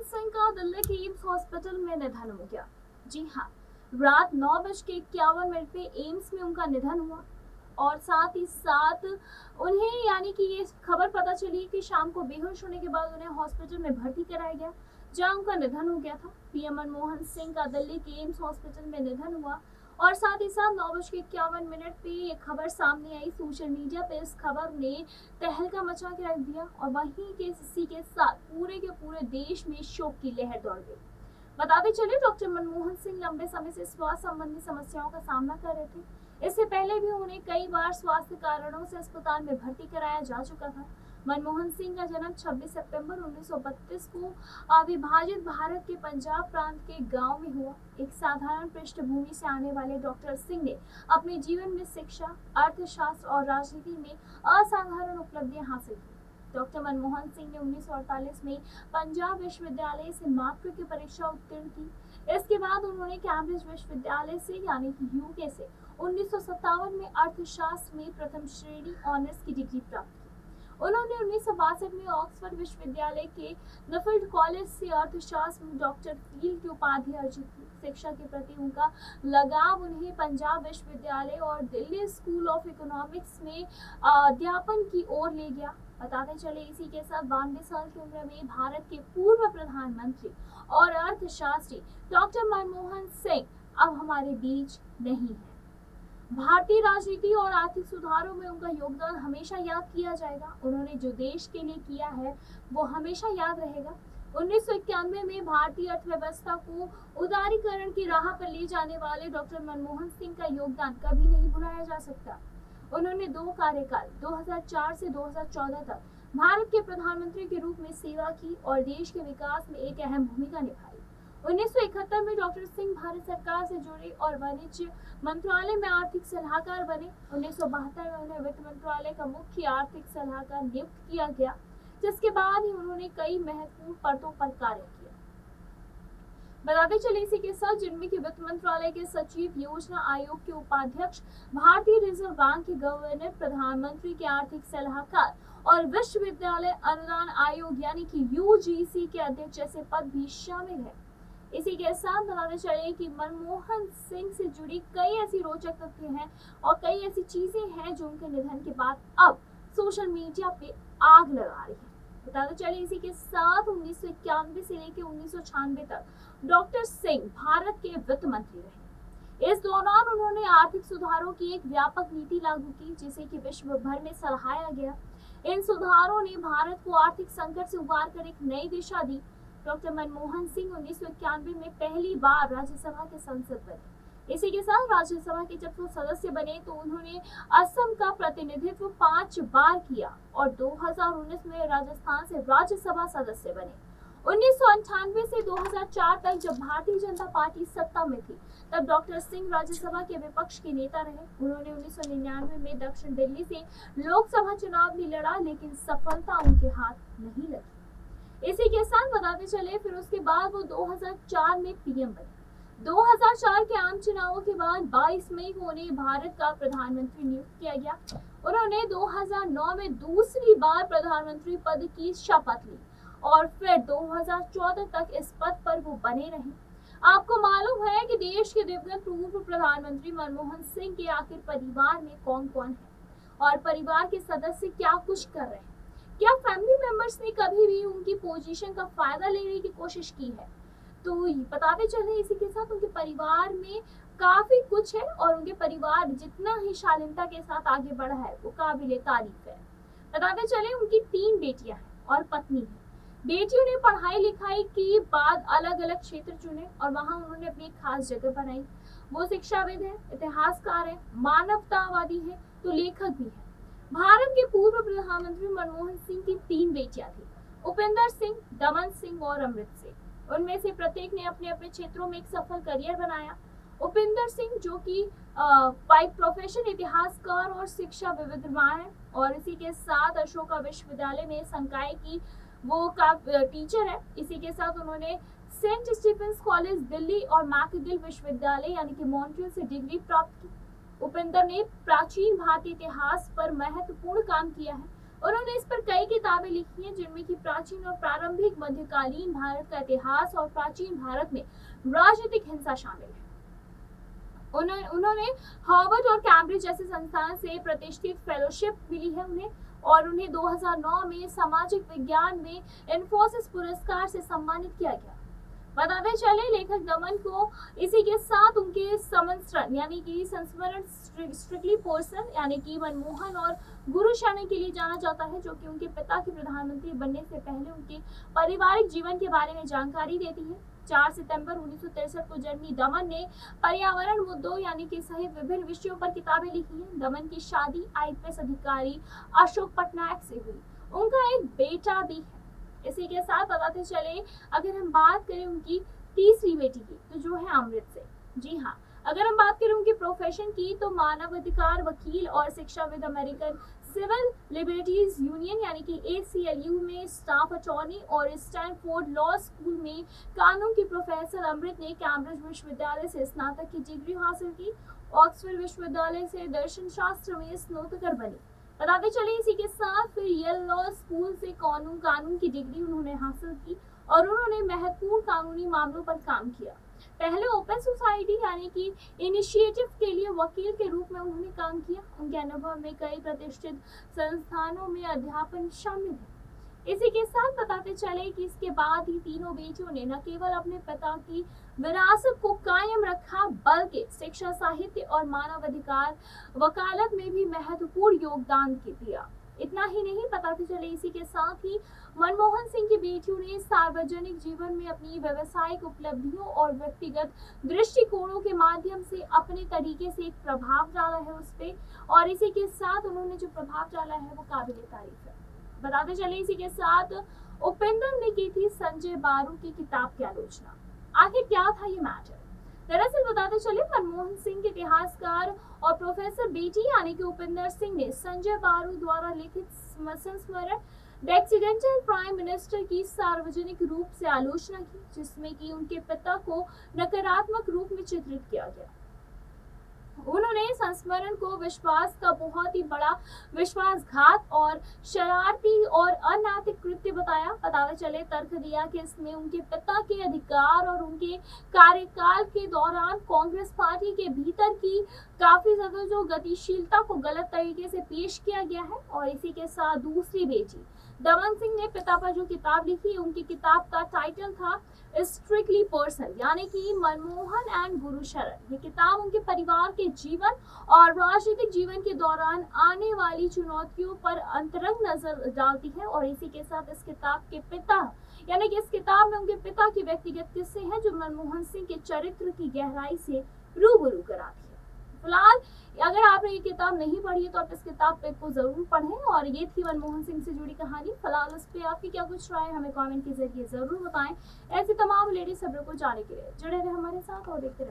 मनमोहन सिंह का दिल्ली के AIIMS hospital में निधन हो गया। जी हाँ, रात 9:51 पे एम्स में उनका निधन हुआ और साथ ही साथ उन्हें यानी कि ये खबर पता चली कि शाम को बेहोश होने के बाद उन्हें हॉस्पिटल में भर्ती कराया गया, जहां उनका निधन हो गया था। पीएम मनमोहन सिंह का दिल्ली के एम्स हॉस्पिटल में निधन हुआ और साथ ही साथ 9:51 पे ये खबर सामने आई। सोशल मीडिया पे इस खबर ने तहलका मचा के रख दिया और वहीं के इसी के साथ पूरे के पूरे देश में शोक की लहर दौड़ गई। बताते चले, डॉक्टर मनमोहन सिंह लंबे समय से स्वास्थ्य संबंधी समस्याओं का सामना कर रहे थे। इससे पहले भी उन्हें कई बार स्वास्थ्य कारणों से अस्पताल में भर्ती कराया जा चुका था। मनमोहन सिंह का जन्म 26 सितंबर 1932 को अविभाजित भारत के पंजाब प्रांत के गांव में हुआ। एक साधारण पृष्ठभूमि से आने वाले डॉक्टर सिंह ने अपने जीवन में शिक्षा, अर्थशास्त्र और राजनीति में असाधारण उपलब्धियां हासिल की। डॉक्टर मनमोहन सिंह ने 1948 में पंजाब विश्वविद्यालय से मैट्रिक की परीक्षा उत्तीर्ण की। इसके बाद उन्होंने कैम्ब्रिज विश्वविद्यालय से यानी कि यूके से 1957 में अर्थशास्त्र में प्रथम श्रेणी ऑनर्स की डिग्री प्राप्त की। उन्होंने 1962 में ऑक्सफोर्ड विश्वविद्यालय के नफील्ड कॉलेज से अर्थशास्त्र में डॉक्टर फील्ड की उपाधि अर्जित की। शिक्षा के प्रति उनका लगाव उन्हें पंजाब विश्वविद्यालय और दिल्ली स्कूल ऑफ इकोनॉमिक्स में अध्यापन की ओर ले गया। बताते चले, इसी के साथ 92 साल की उम्र में भारत के पूर्व प्रधानमंत्री और अर्थशास्त्री डॉक्टर मनमोहन सिंह अब हमारे बीच नहीं है। भारतीय राजनीति और आर्थिक सुधारों में उनका योगदान हमेशा याद किया जाएगा। उन्होंने जो देश के लिए किया है वो हमेशा याद रहेगा। 1991 में भारतीय अर्थव्यवस्था को उदारीकरण की राह पर ले जाने वाले डॉक्टर मनमोहन सिंह का योगदान कभी नहीं भुलाया जा सकता। उन्होंने 2 कार्यकाल 2004 से 2014 तक भारत के प्रधानमंत्री के रूप में सेवा की और देश के विकास में एक अहम भूमिका निभाई। 1971 में डॉक्टर सिंह भारत सरकार से जुड़े और वाणिज्य मंत्रालय में आर्थिक सलाहकार बने। 1972 में उन्हें वित्त मंत्रालय का मुख्य आर्थिक सलाहकार नियुक्त किया गया, जिसके बाद ही उन्होंने कई महत्वपूर्ण पदों पर कार्य किया। बताते चले, इसी के साथ जिनमें कि वित्त मंत्रालय के सचिव, योजना आयोग के उपाध्यक्ष, भारतीय रिजर्व बैंक के गवर्नर, प्रधानमंत्री के आर्थिक सलाहकार और विश्वविद्यालय अनुदान आयोग यानी कि यूजीसी के अध्यक्ष जैसे पद भी शामिल है। इसी के साथ बताते चले कि मनमोहन सिंह से जुड़ी कई ऐसी रोचक तथ्य हैं और कई ऐसी चीजें हैं जो उनके निधन के बाद अब सोशल मीडिया पे आग लगा रही है। बताते चले, इसी के साथ 1991 से लेकर 1996 तक डॉक्टर सिंह भारत के वित्त मंत्री रहे। इस दौरान उन्होंने आर्थिक सुधारों की एक व्यापक नीति लागू की, जिसे कि विश्व भर में सराहाया गया। इन सुधारों ने भारत को आर्थिक संकट से उबार कर एक नई दिशा दी। डॉक्टर मनमोहन सिंह 1991 में पहली बार राज्यसभा के सांसद बने। इसी के साथ राज्यसभा के जब वो सदस्य बने तो उन्होंने असम का प्रतिनिधित्व 5 बार किया और 2019 में राजस्थान से राज्यसभा सदस्य बने। 1998 से 2004 तक जब भारतीय जनता पार्टी सत्ता में थी, तब डॉक्टर सिंह राज्यसभा के विपक्ष के नेता रहे। उन्होंने 1999 में दक्षिण दिल्ली से लोकसभा चुनाव भी लड़ा, लेकिन सफलता उनके हाथ नहीं लगी। इसी के साथ बताते चले, फिर उसके बाद वो 2004 में पीएम बने। 2004 के आम चुनावों के बाद 22 मई को उन्हें भारत का प्रधानमंत्री नियुक्त किया गया। उन्होंने 2009 में दूसरी बार प्रधानमंत्री पद की शपथ ली और फिर 2014 तक इस पद पर वो बने रहे। आपको मालूम है कि देश के दिवंगत पूर्व प्रधानमंत्री मनमोहन सिंह के आखिर परिवार में कौन कौन है और परिवार के सदस्य क्या कुछ कर रहे हैं? क्या फैमिली मेंबर्स ने कभी भी उनकी पोजीशन का फायदा लेने की कोशिश की है? तो बताते चले, इसी के साथ उनके परिवार में काफी कुछ है और उनके परिवार जितना ही शालीनता के साथ आगे बढ़ा है वो काबिले तारीफ है। बताते चले, उनकी 3 बेटियां हैं और पत्नी है। बेटियों ने पढ़ाई लिखाई के बाद अलग अलग क्षेत्र चुने और वहां उन्होंने अपनी एक खास जगह बनाई। वो शिक्षाविद है, इतिहासकार है, मानवतावादी है, तो लेखक भी है। भारत के पूर्व प्रधानमंत्री मनमोहन सिंह की 3 बेटियां थी, उपेंद्र सिंह, दमन सिंह और अमृत सिंह। उनमें से प्रत्येक ने अपने अपने क्षेत्रों में एक सफल करियर बनाया। उपेंद्र सिंह जो कि बाय प्रोफेशन इतिहासकार और शिक्षा विद्वान है और इसी के साथ अशोका विश्वविद्यालय में संकाय की वो का टीचर है। इसी के साथ उन्होंने सेंट स्टीफेंस कॉलेज दिल्ली और मैकगिल विश्वविद्यालय यानी कि मॉन्ट्रियल से डिग्री प्राप्त की। उपेंद्र ने प्राचीन भारतीय इतिहास पर महत्वपूर्ण काम किया है। उन्होंने इस पर कई किताबें लिखी हैं, जिनमें कि प्राचीन और प्रारंभिक मध्यकालीन भारत का इतिहास और प्राचीन भारत में राजनीतिक हिंसा शामिल है। उन्होंने हार्वर्ड और कैम्ब्रिज जैसे संस्थान से प्रतिष्ठित फेलोशिप मिली है उन्हें, और उन्हें 2009 में सामाजिक विज्ञान में इन्फोसिस पुरस्कार से सम्मानित किया गया। बताते चले लेखक दमन को इसी के साथ उनके संस्मरण यानी कि संस्मरण स्ट्रिक्टली पर्सनल यानी कि मनमोहन और गुरु शरण के लिए जाना जाता है, जो कि उनके पिता के प्रधानमंत्री बनने से पहले उनके पारिवारिक जीवन के बारे में जानकारी देती है। 4 सितंबर 1963 को जन्मी दमन ने पर्यावरण मुद्दों यानी कि सहित विभिन्न विषयों पर किताबें लिखी हैं। दमन की शादी आईपीएस अधिकारी अशोक पटनायक से हुई। उनका एक बेटा भी है। इसी के साथ बताते चले अगर हम बात करें उनकी तीसरी बेटी की, तो जो है अमृत से। जी हाँ, अगर हम बात करें उनके प्रोफेशन की, तो मानव अधिकार वकील और शिक्षाविद, अमेरिकन सिविल लिबर्टीज यूनियन यानी कि ACLU में स्टाफ अटॉर्नी और स्टैनफोर्ड लॉ स्कूल में कानून की प्रोफेसर अमृत ने कैम्ब्रिज विश्वविद्यालय से स्नातक की डिग्री हासिल की। ऑक्सफोर्ड विश्वविद्यालय से दर्शन शास्त्र में स्नातक बनी। बताते चले इसी के साथ फिर येल लॉ स्कूल से कानून की डिग्री उन्होंने हासिल की और उन्होंने महत्वपूर्ण कानूनी मामलों पर काम किया। पहले ओपन सोसाइटी यानी कि इनिशिएटिव के लिए वकील के रूप में उन्होंने काम किया। उनके अनुभव में कई प्रतिष्ठित संस्थानों में अध्यापन शामिल है। इसी के साथ बताते चले कि इसके बाद ही तीनों बेटियों ने न केवल अपने पिता की विरासत को कायम रखा, बल्कि शिक्षा, साहित्य और मानवाधिकार वकालत में भी महत्वपूर्ण योगदान दिया। इतना ही नहीं, बताते चले इसी के साथ ही मनमोहन सिंह की बेटियों ने सार्वजनिक जीवन में अपनी व्यावसायिक उपलब्धियों और व्यक्तिगत दृष्टिकोणों के माध्यम से अपने तरीके से एक प्रभाव डाला है उस पे, और इसी के साथ उन्होंने जो प्रभाव डाला है वो काबिले तारीफ है। बताते चले इसी के साथ उपेंद्र ने की थी संजय बारू की किताब की आलोचना। आखिर क्या था ये मैटर? दरअसल बताते चले मनमोहन सिंह के इतिहासकार और प्रोफेसर बेटी यानी कि उपेंद्र सिंह ने संजय बारू द्वारा लिखित संस्मरण द एक्सीडेंटल प्राइम मिनिस्टर की सार्वजनिक रूप से आलोचना की, जिसमें कि उनके पिता को नकारात्मक रूप में चित्रित किया गया। उन्होंने संस्मरण को विश्वास का बहुत ही बड़ा विश्वासघात और शरारती और अनैतिक कृत्य बताया। बताते चले तर्क दिया कि इसमें उनके पिता के अधिकार और उनके कार्यकाल के दौरान कांग्रेस पार्टी के भीतर की काफी ज्यादा जो गतिशीलता को गलत तरीके से पेश किया गया है। और इसी के साथ दूसरी बेटी दमन सिंह ने पिता पर जो किताब लिखी, उनकी किताब का टाइटल था स्ट्रिक्टली पर्सनल यानी कि मनमोहन एंड गुरु शरण। ये किताब उनके परिवार के जीवन और राजनीतिक जीवन के दौरान आने वाली चुनौतियों पर अंतरंग नजर डालती है। और इसी के साथ इस किताब के पिता यानी कि इस किताब में उनके पिता के व्यक्तिगत किस्से हैं, जो मनमोहन सिंह के चरित्र की गहराई से रूबरू कराती है। फिलहाल अगर आपने ये किताब नहीं पढ़ी है तो आप इस किताब को जरूर पढ़ें। और ये थी मनमोहन सिंह से जुड़ी कहानी। फिलहाल इस पे आपकी क्या कुछ राय हमें कमेंट के जरिए जरूर बताएं। ऐसी तमाम लेडीज खबरों को जानने के लिए जुड़े रहे हमारे साथ और देखते रहे।